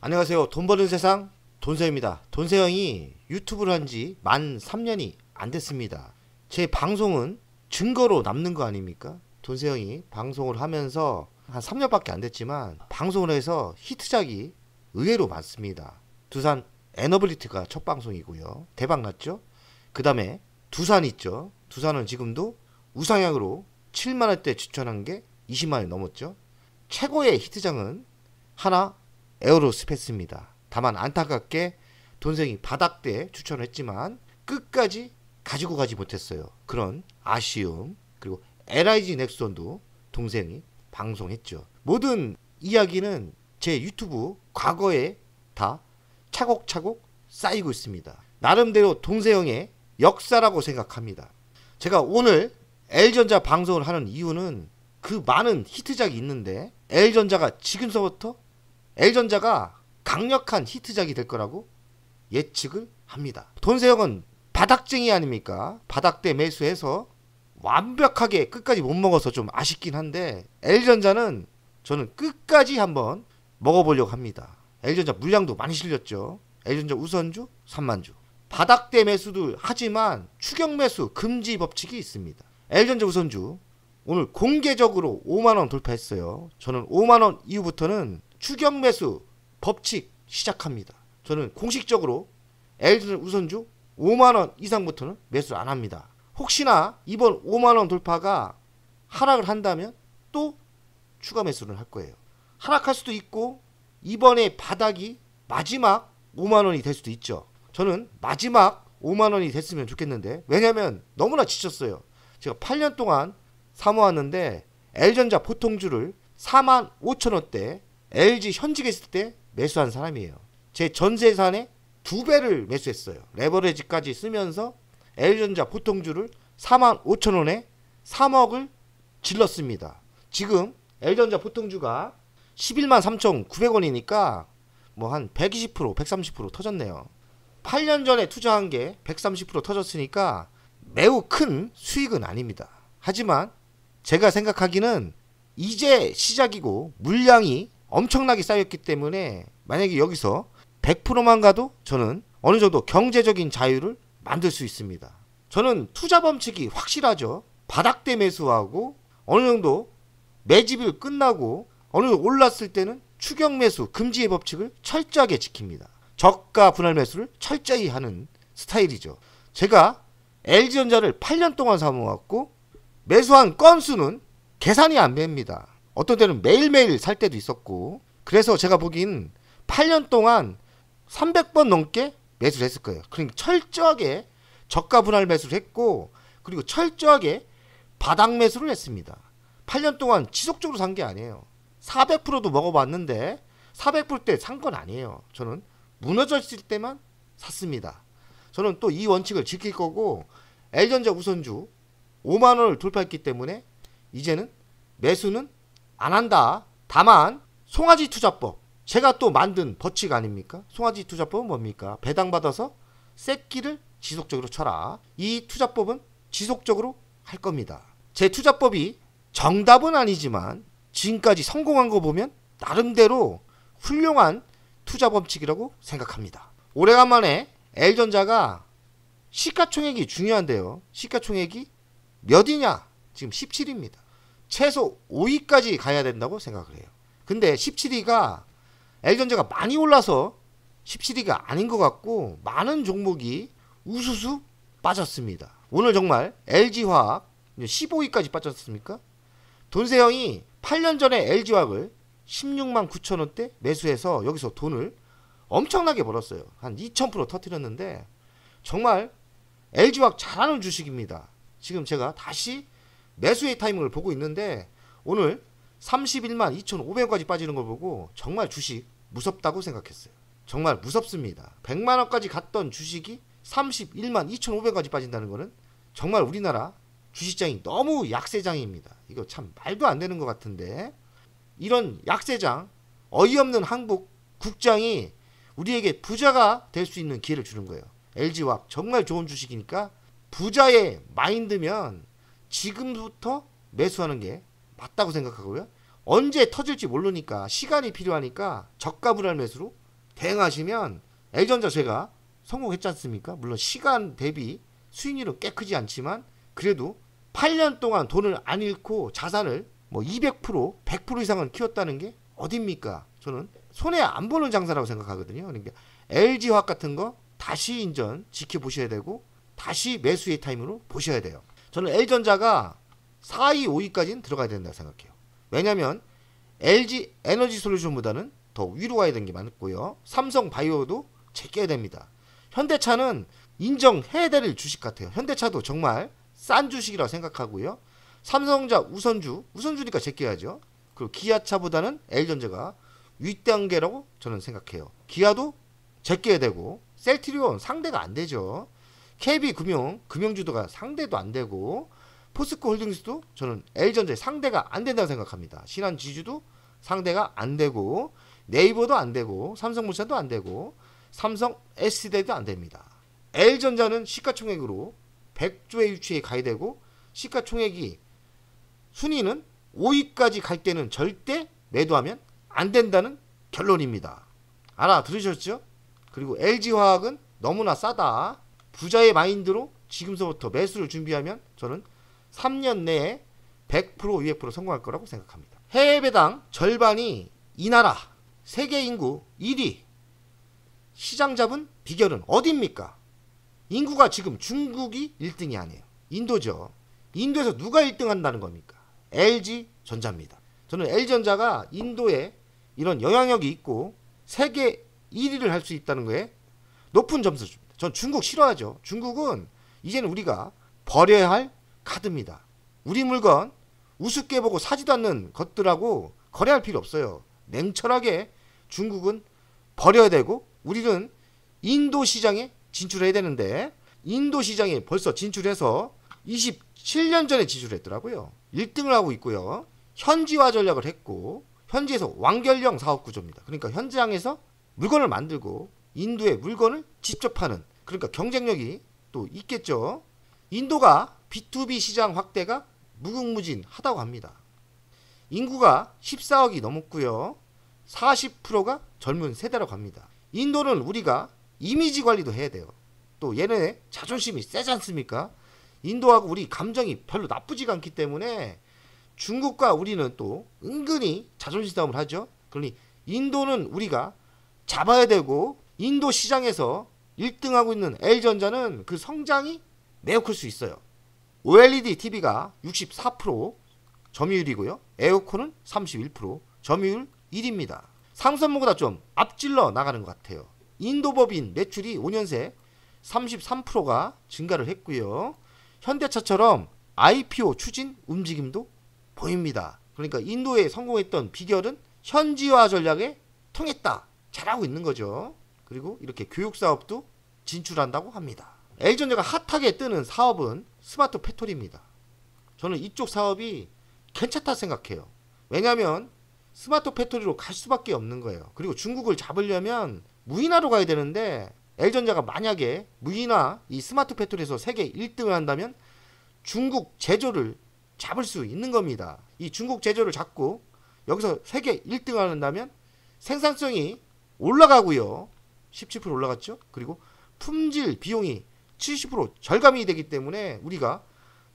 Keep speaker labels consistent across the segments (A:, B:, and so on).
A: 안녕하세요. 돈 버는 세상 돈세영입니다. 돈세영이 유튜브를 한 지 만 3년이 안 됐습니다. 제 방송은 증거로 남는 거 아닙니까? 돈세영이 방송을 하면서 한 3년밖에 안 됐지만 방송을 해서 히트작이 의외로 많습니다. 두산 에너블리트가 첫 방송이고요. 대박 났죠? 그 다음에 두산 있죠. 두산은 지금도 우상향으로 7만원대 추천한 게 20만원이 넘었죠. 최고의 히트작은 하나 에어로스페이스입니다. 다만 안타깝게 돈세영이 바닥대 추천을 했지만 끝까지 가지고 가지 못했어요. 그런 아쉬움. 그리고 LIG 넥슨도 동생이 방송했죠. 모든 이야기는 제 유튜브 과거에 다 차곡차곡 쌓이고 있습니다. 나름대로 동세영의 역사라고 생각합니다. 제가 오늘 L전자 방송을 하는 이유는 그 많은 히트작이 있는데 L전자가 지금서부터 L전자가 강력한 히트작이 될 거라고 예측을 합니다. 돈세영은 바닥쟁이 아닙니까? 바닥대 매수해서 완벽하게 끝까지 못 먹어서 좀 아쉽긴 한데 L전자는 저는 끝까지 한번 먹어보려고 합니다. L전자 물량도 많이 실렸죠. L전자 우선주 3만주. 바닥대 매수도 하지만 추격 매수 금지 법칙이 있습니다. L전자 우선주 오늘 공개적으로 5만원 돌파했어요. 저는 5만원 이후부터는 추격 매수 법칙 시작합니다. 저는 공식적으로 L전자 우선주 5만원 이상부터는 매수를 안 합니다. 혹시나 이번 5만원 돌파가 하락을 한다면 또 추가 매수를 할 거예요. 하락할 수도 있고 이번에 바닥이 마지막 5만원이 될 수도 있죠. 저는 마지막 5만원이 됐으면 좋겠는데 왜냐면 너무나 지쳤어요. 제가 8년 동안 사모았는데 L전자 보통주를 45,000원대 LG 현직에 있을 때 매수한 사람이에요. 제 전재산의 2배를 매수했어요. 레버리지까지 쓰면서 L전자 보통주를 45,000원에 3억을 질렀습니다. 지금 L전자 보통주가 11만 3,900원이니까 뭐 한 120% 130% 터졌네요. 8년 전에 투자한 게 130% 터졌으니까 매우 큰 수익은 아닙니다. 하지만 제가 생각하기는 이제 시작이고 물량이 엄청나게 쌓였기 때문에 만약에 여기서 100%만 가도 저는 어느 정도 경제적인 자유를 만들 수 있습니다. 저는 투자 범칙이 확실하죠. 바닥대 매수하고 어느 정도 매집이 끝나고 어느 정도 올랐을 때는 추격 매수 금지의 법칙을 철저하게 지킵니다. 저가 분할 매수를 철저히 하는 스타일이죠. 제가 LG전자를 8년 동안 사모았고 매수한 건수는 계산이 안 됩니다. 어떤 때는 매일매일 살 때도 있었고 그래서 제가 보기엔 8년 동안 300번 넘게 매수를 했을 거예요. 그러니까 철저하게 저가 분할 매수를 했고 그리고 철저하게 바닥 매수를 했습니다. 8년 동안 지속적으로 산 게 아니에요. 400%도 먹어봤는데 400%때 산 건 아니에요. 저는 무너졌을 때만 샀습니다. 저는 또 이 원칙을 지킬 거고 L전자 우선주 5만원을 돌파했기 때문에 이제는 매수는 안 한다. 다만 송아지 투자법 제가 또 만든 법칙 아닙니까? 송아지 투자법은 뭡니까? 배당받아서 새끼를 지속적으로 쳐라. 이 투자법은 지속적으로 할 겁니다. 제 투자법이 정답은 아니지만 지금까지 성공한 거 보면 나름대로 훌륭한 투자 법칙이라고 생각합니다. 오래간만에 L전자가 시가총액이 중요한데요. 시가총액이 몇이냐? 지금 17위입니다. 최소 5위까지 가야 된다고 생각을 해요. 근데 17위가 L전자가 많이 올라서 17위가 아닌 것 같고 많은 종목이 우수수 빠졌습니다. 오늘 정말 LG화학 15위까지 빠졌습니까? 돈세영이 8년 전에 LG화학을 16만 9천원대 매수해서 여기서 돈을 엄청나게 벌었어요. 한 2000% 터뜨렸는데 정말 LG화학 잘하는 주식입니다. 지금 제가 다시 매수의 타이밍을 보고 있는데 오늘 31만 2,500원까지 빠지는 걸 보고 정말 주식 무섭다고 생각했어요. 정말 무섭습니다. 100만원까지 갔던 주식이 31만 2,500원까지 빠진다는 거는 정말 우리나라 주식장이 너무 약세장입니다. 이거 참 말도 안 되는 것 같은데 이런 약세장 어이없는 한국 국장이 우리에게 부자가 될 수 있는 기회를 주는 거예요. LG화학 정말 좋은 주식이니까 부자의 마인드면 지금부터 매수하는 게 맞다고 생각하고요. 언제 터질지 모르니까 시간이 필요하니까 저가 분할 매수로 대응하시면 L전자 제가 성공했지 않습니까? 물론 시간 대비 수익률은 꽤 크지 않지만 그래도 8년 동안 돈을 안 잃고 자산을 뭐 200%, 100% 이상은 키웠다는 게 어딥니까? 저는 손해 안 보는 장사라고 생각하거든요. 그러니까 LG화학 같은 거 다시 인전 지켜보셔야 되고 다시 매수의 타임으로 보셔야 돼요. 저는 L전자가 4위, 5위까지는 들어가야 된다고 생각해요. 왜냐면 LG 에너지 솔루션보다는 더 위로 가야 되는 게 많고요. 삼성바이오도 제껴야 됩니다. 현대차는 인정해야 될 주식 같아요. 현대차도 정말 싼 주식이라고 생각하고요. 삼성전자 우선주니까 제껴야죠. 그리고 기아차보다는 L전자가 윗단계라고 저는 생각해요. 기아도 제껴야 되고 셀트리온 상대가 안 되죠. KB금융 금융주도가 상대도 안 되고 포스코 홀딩스도 저는 L전자의 상대가 안 된다고 생각합니다. 신한지주도 상대가 안 되고 네이버도 안 되고 삼성물산도 안 되고 삼성 SDI도 안 됩니다. L전자는 시가총액으로 100조의 유치에 가야 되고 시가총액이 순위는 5위까지 갈 때는 절대 매도하면 안 된다는 결론입니다. 알아들으셨죠? 그리고 LG화학은 너무나 싸다. 부자의 마인드로 지금서부터 매수를 준비하면 저는 3년 내에 100% 200% 성공할 거라고 생각합니다. 해외 배당 절반이 이 나라 세계 인구 1위 시장 잡은 비결은 어디입니까? 인구가 지금 중국이 1등이 아니에요. 인도죠. 인도에서 누가 1등 한다는 겁니까? LG전자입니다. 저는 L전자가 인도에 이런 영향력이 있고 세계 1위를 할 수 있다는 거에 높은 점수를 줍니다. 전 중국 싫어하죠. 중국은 이제는 우리가 버려야 할 카드입니다. 우리 물건 우습게 보고 사지도 않는 것들하고 거래할 필요 없어요. 냉철하게 중국은 버려야 되고 우리는 인도 시장에 진출해야 되는데 인도 시장에 벌써 진출해서 27년 전에 진출했더라고요. 1등을 하고 있고요. 현지화 전략을 했고 현지에서 완결형 사업 구조입니다. 그러니까 현장에서 물건을 만들고 인도에 물건을 직접 파는 그러니까 경쟁력이 또 있겠죠. 인도가 B2B 시장 확대가 무궁무진하다고 합니다. 인구가 14억이 넘었고요. 40%가 젊은 세대라고 합니다. 인도는 우리가 이미지 관리도 해야 돼요. 또 얘네 자존심이 세지 않습니까? 인도하고 우리 감정이 별로 나쁘지가 않기 때문에 중국과 우리는 또 은근히 자존심 싸움을 하죠. 그러니 인도는 우리가 잡아야 되고 인도 시장에서 1등하고 있는 L전자는 그 성장이 매우 클 수 있어요. OLED TV가 64% 점유율이고요. 에어컨은 31% 점유율 1위입니다. 삼성보다 좀 앞질러 나가는 것 같아요. 인도 법인 매출이 5년 새 33%가 증가를 했고요. 현대차처럼 IPO 추진 움직임도 보입니다. 그러니까 인도에 성공했던 비결은 현지화 전략에 통했다. 잘하고 있는 거죠. 그리고 이렇게 교육사업도 진출한다고 합니다. L전자가 핫하게 뜨는 사업은 스마트 팩토리입니다. 저는 이쪽 사업이 괜찮다 생각해요. 왜냐하면 스마트 팩토리로 갈 수밖에 없는 거예요. 그리고 중국을 잡으려면 무인화로 가야 되는데 L전자가 만약에 무인화 이 스마트 팩토리에서 세계 1등을 한다면 중국 제조를 잡을 수 있는 겁니다. 이 중국 제조를 잡고 여기서 세계 1등을 한다면 생산성이 올라가고요. 17% 올라갔죠. 그리고 품질 비용이 70% 절감이 되기 때문에 우리가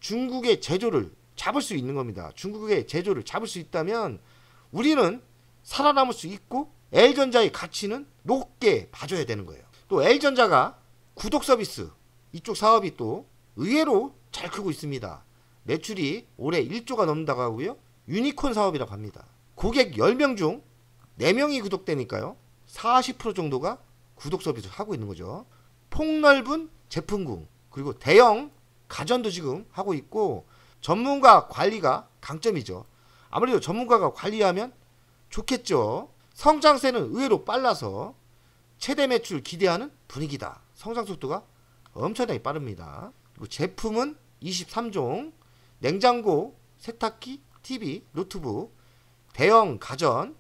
A: 중국의 제조를 잡을 수 있는 겁니다. 중국의 제조를 잡을 수 있다면 우리는 살아남을 수 있고 L전자의 가치는 높게 봐줘야 되는 거예요. 또 L전자가 구독 서비스 이쪽 사업이 또 의외로 잘 크고 있습니다. 매출이 올해 1조가 넘는다고 하고요. 유니콘 사업이라고 합니다. 고객 10명 중 4명이 구독되니까요. 40% 정도가 구독 서비스를 하고 있는 거죠. 폭넓은 제품군 그리고 대형 가전도 지금 하고 있고 전문가 관리가 강점이죠. 아무래도 전문가가 관리하면 좋겠죠. 성장세는 의외로 빨라서 최대 매출 기대하는 분위기다. 성장 속도가 엄청나게 빠릅니다. 그리고 제품은 23종 냉장고, 세탁기, TV, 노트북, 대형 가전,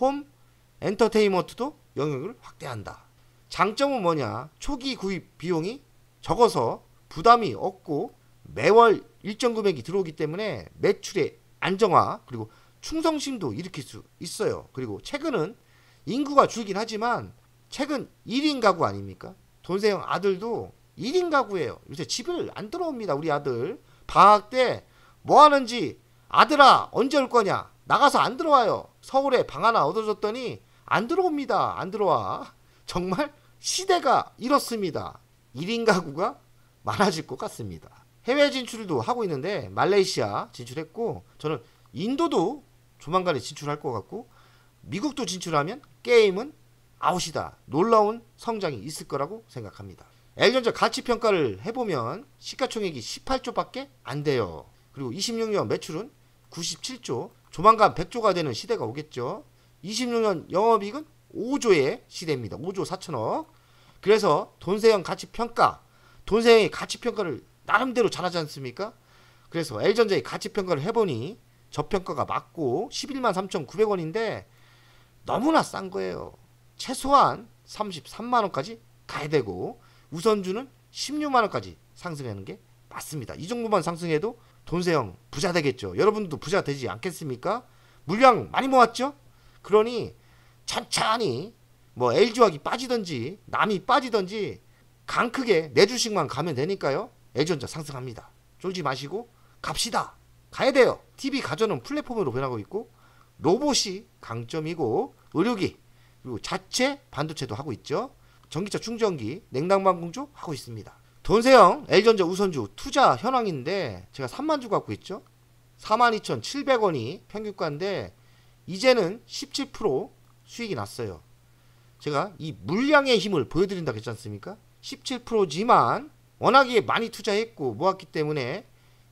A: 홈 엔터테인먼트도 영역을 확대한다. 장점은 뭐냐? 초기 구입 비용이 적어서 부담이 없고 매월 일정 금액이 들어오기 때문에 매출의 안정화 그리고 충성심도 일으킬 수 있어요. 그리고 최근은 인구가 줄긴 하지만 최근 1인 가구 아닙니까? 돈세형 아들도 1인 가구예요. 요새 집을 안 들어옵니다. 우리 아들 방학 때 뭐 하는지, 아들아 언제 올 거냐, 나가서 안 들어와요. 서울에 방 하나 얻어줬더니 안 들어옵니다. 안 들어와. 정말 시대가 이렇습니다. 1인 가구가 많아질 것 같습니다. 해외 진출도 하고 있는데 말레이시아 진출했고, 저는 인도도 조만간에 진출할 것 같고, 미국도 진출하면 게임은 아웃이다. 놀라운 성장이 있을 거라고 생각합니다. L전자 가치평가를 해보면 시가총액이 18조밖에 안 돼요. 그리고 26년 매출은 97조, 조만간 100조가 되는 시대가 오겠죠. 26년 영업이익은 5조의 시대입니다. 5조 4천억. 그래서 돈세형 가치평가, 돈세형의 가치평가를 나름대로 잘하지 않습니까? 그래서 L전자의 가치평가를 해보니 저평가가 맞고 11만 3,900원인데 너무나 싼 거예요. 최소한 33만원까지 가야 되고, 우선주는 16만원까지 상승하는 게 맞습니다. 이 정도만 상승해도 돈세형 부자 되겠죠. 여러분도 부자 되지 않겠습니까? 물량 많이 모았죠? 그러니 천천히 뭐 LG화학이 빠지든지 남이 빠지든지 강 크게 내 주식만 가면 되니까요. L전자 상승합니다. 쫄지 마시고 갑시다. 가야 돼요. TV 가전은 플랫폼으로 변하고 있고, 로봇이 강점이고, 의료기, 그리고 자체 반도체도 하고 있죠. 전기차 충전기, 냉난방 공조 하고 있습니다. 돈세형 L전자 우선주 투자 현황인데 제가 3만주 갖고 있죠. 42,700원이 평균가인데 이제는 17% 수익이 났어요. 제가 이 물량의 힘을 보여드린다고 했지 않습니까? 17%지만 워낙에 많이 투자했고 모았기 때문에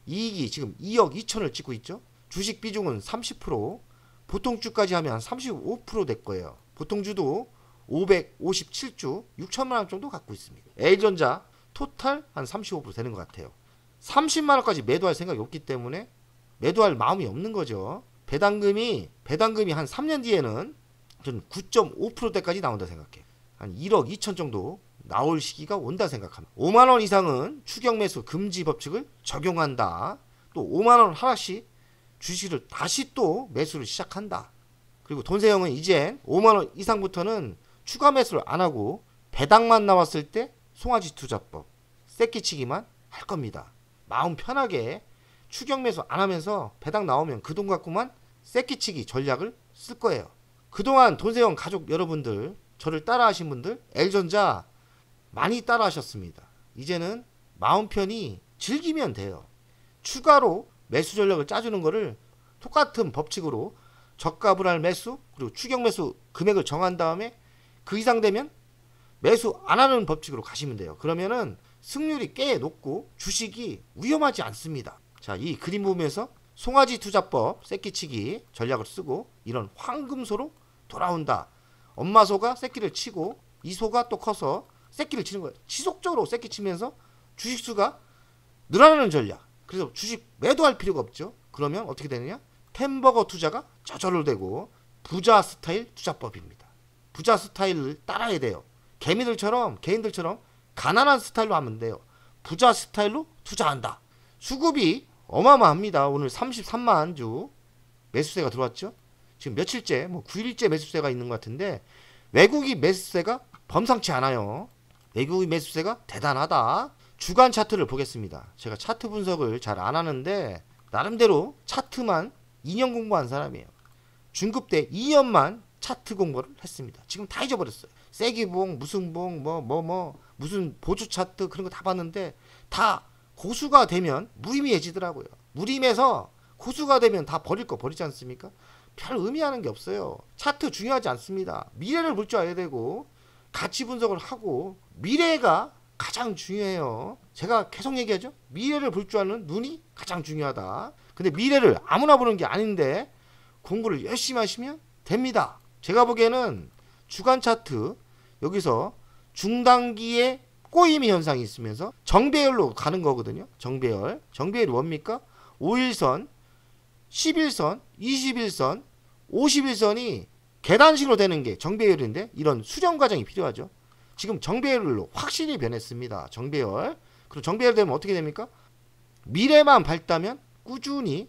A: 이익이 지금 2억 2천을 찍고 있죠. 주식 비중은 30%, 보통주까지 하면 35% 될 거예요. 보통주도 557주 6천만원 정도 갖고 있습니다. L전자 토탈 한 35% 되는 것 같아요. 30만원까지 매도할 생각이 없기 때문에 매도할 마음이 없는 거죠. 배당금이 한 3년 뒤에는 저는 9.5%대까지 나온다 생각해요. 한 1억 2천 정도 나올 시기가 온다 생각합니다. 5만원 이상은 추격 매수 금지 법칙을 적용한다. 또 5만원 하락시 주식을 다시 또 매수를 시작한다. 그리고 돈세형은 이제 5만원 이상부터는 추가 매수를 안 하고 배당만 나왔을 때 송아지 투자법, 새끼치기만 할 겁니다. 마음 편하게 추격 매수 안 하면서 배당 나오면 그 돈 갖고만 새끼치기 전략을 쓸 거예요. 그동안 돈세형 가족 여러분들, 저를 따라하신 분들 L전자 많이 따라하셨습니다. 이제는 마음 편히 즐기면 돼요. 추가로 매수 전략을 짜주는 거를 똑같은 법칙으로 저가 불안 매수, 그리고 추격 매수 금액을 정한 다음에 그 이상 되면 매수 안 하는 법칙으로 가시면 돼요. 그러면은 승률이 꽤 높고 주식이 위험하지 않습니다. 자, 이 그림 보면서 송아지 투자법, 새끼치기 전략을 쓰고 이런 황금소로 돌아온다. 엄마 소가 새끼를 치고 이 소가 또 커서 새끼를 치는 거예요. 지속적으로 새끼 치면서 주식수가 늘어나는 전략. 그래서 주식 매도할 필요가 없죠. 그러면 어떻게 되느냐? 템버거 투자가 저절로 되고 부자 스타일 투자법입니다. 부자 스타일을 따라야 돼요. 개인들처럼 가난한 스타일로 하면 돼요. 부자 스타일로 투자한다. 수급이 어마어마합니다. 오늘 33만 주 매수세가 들어왔죠. 지금 며칠째, 9일째 매수세가 있는 것 같은데 외국인 매수세가 범상치 않아요. 외국인 매수세가 대단하다. 주간 차트를 보겠습니다. 제가 차트 분석을 잘 안 하는데 나름대로 차트만 2년 공부한 사람이에요. 중급 때 2년만 차트 공부를 했습니다. 지금 다 잊어버렸어요. 세기봉, 무슨 봉, 무슨 보조 차트 그런 거 다 봤는데 다 고수가 되면 무의미해지더라고요. 무의미해서 고수가 되면 다 버릴 거 버리지 않습니까? 별 의미하는 게 없어요. 차트 중요하지 않습니다. 미래를 볼 줄 알아야 되고 가치 분석을 하고 미래가 가장 중요해요. 제가 계속 얘기하죠. 미래를 볼 줄 아는 눈이 가장 중요하다. 근데 미래를 아무나 보는 게 아닌데 공부를 열심히 하시면 됩니다. 제가 보기에는 주간 차트 여기서 중단기에 꼬임 현상이 있으면서 정배열로 가는 거거든요. 정배열이 뭡니까? 5일선, 11선, 21선, 51선이 계단식으로 되는 게 정배열인데 이런 수정 과정이 필요하죠. 지금 정배열로 확실히 변했습니다. 정배열. 그리고 정배열 되면 어떻게 됩니까? 미래만 밝다면 꾸준히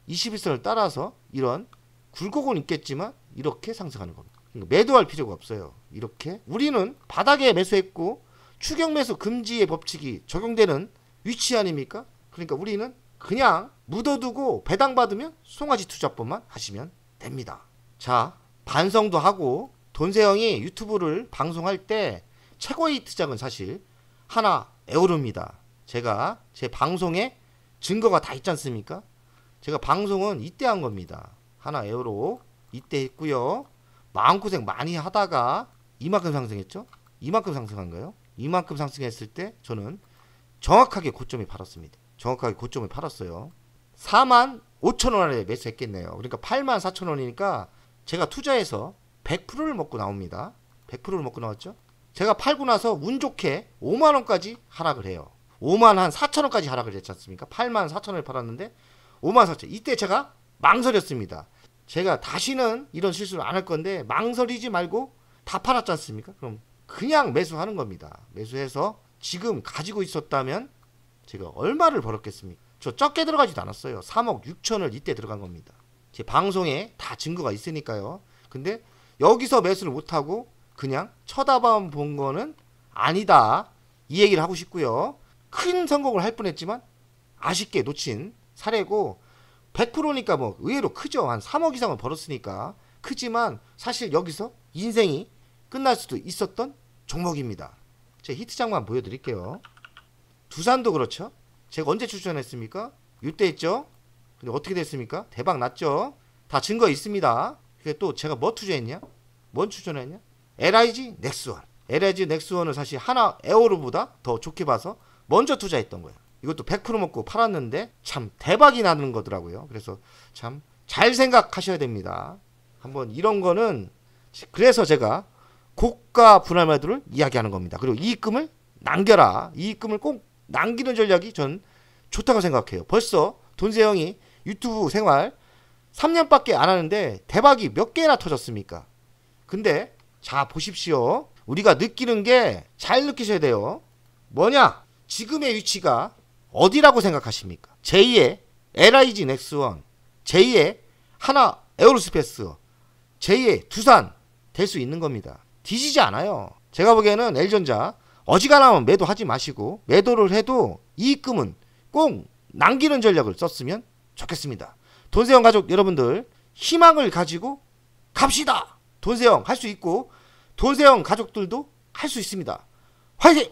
A: 21선을 따라서 이런 굴곡은 있겠지만 이렇게 상승하는 겁니다. 매도할 필요가 없어요. 이렇게 우리는 바닥에 매수했고 추격 매수 금지의 법칙이 적용되는 위치 아닙니까? 그러니까 우리는 그냥 묻어두고 배당받으면 송아지 투자법만 하시면 됩니다. 자, 반성도 하고 돈세영이 유튜브를 방송할 때 최고의 투자는 사실 하나 에어로입니다. 제가 제 방송에 증거가 다 있지 않습니까? 제가 방송은 이때 한 겁니다. 하나 에어로 이때 했고요. 마음고생 많이 하다가 이만큼 상승했죠? 이만큼 상승한 거예요. 이만큼 상승했을 때 저는 정확하게 고점에 팔았습니다. 정확하게 고점에 팔았어요. 45,000원에 매수했겠네요. 그러니까 84,000원이니까 제가 투자해서 100%를 먹고 나옵니다. 100%를 먹고 나왔죠. 제가 팔고 나서 운 좋게 5만원까지 하락을 해요. 5만 한 4천원까지 하락을 했지 않습니까? 84,000원에 팔았는데 54,000원. 이때 제가 망설였습니다. 제가 다시는 이런 실수를 안 할 건데 망설이지 말고 다 팔았지 않습니까? 그럼 그냥 매수하는 겁니다. 매수해서 지금 가지고 있었다면 제가 얼마를 벌었겠습니까? 저 적게 들어가지도 않았어요. 3억 6천을 이때 들어간 겁니다. 제 방송에 다 증거가 있으니까요. 근데 여기서 매수를 못하고 그냥 쳐다봐 본 거는 아니다. 이 얘기를 하고 싶고요. 큰 성공을 할 뻔했지만 아쉽게 놓친 사례고 100%니까 뭐 의외로 크죠. 한 3억 이상을 벌었으니까 크지만 사실 여기서 인생이 끝날 수도 있었던 종목입니다. 제 히트장만 보여드릴게요. 두산도 그렇죠. 제가 언제 추천했습니까? 이때 했죠. 근데 어떻게 됐습니까? 대박 났죠. 다 증거 있습니다. 그게 또 제가 뭐 투자했냐? 뭔 추천했냐? LIG 넥스원. LIG 넥스원을 사실 하나 에어로보다 더 좋게 봐서 먼저 투자했던 거예요. 이것도 100% 먹고 팔았는데 참 대박이 나는 거더라고요. 그래서 참 잘 생각하셔야 됩니다. 한번 이런 거는 그래서 제가 고가 분할 매도를 이야기하는 겁니다. 그리고 이익금을 남겨라. 이익금을 꼭 남기는 전략이 전 좋다고 생각해요. 벌써 돈세영이 유튜브 생활 3년밖에 안 하는데 대박이 몇 개나 터졌습니까? 근데 자 보십시오. 우리가 느끼는 게 잘 느끼셔야 돼요. 뭐냐? 지금의 위치가 어디라고 생각하십니까? 제2의 LIG 넥스원, 제2의 하나 에어로스페이스, 제2의 두산 될 수 있는 겁니다. 뒤지지 않아요. 제가 보기에는 L전자 어지간하면 매도하지 마시고 매도를 해도 이익금은 꼭 남기는 전략을 썼으면 좋겠습니다. 돈세영 가족 여러분들 희망을 가지고 갑시다. 돈세영 할 수 있고 돈세영 가족들도 할 수 있습니다. 화이팅!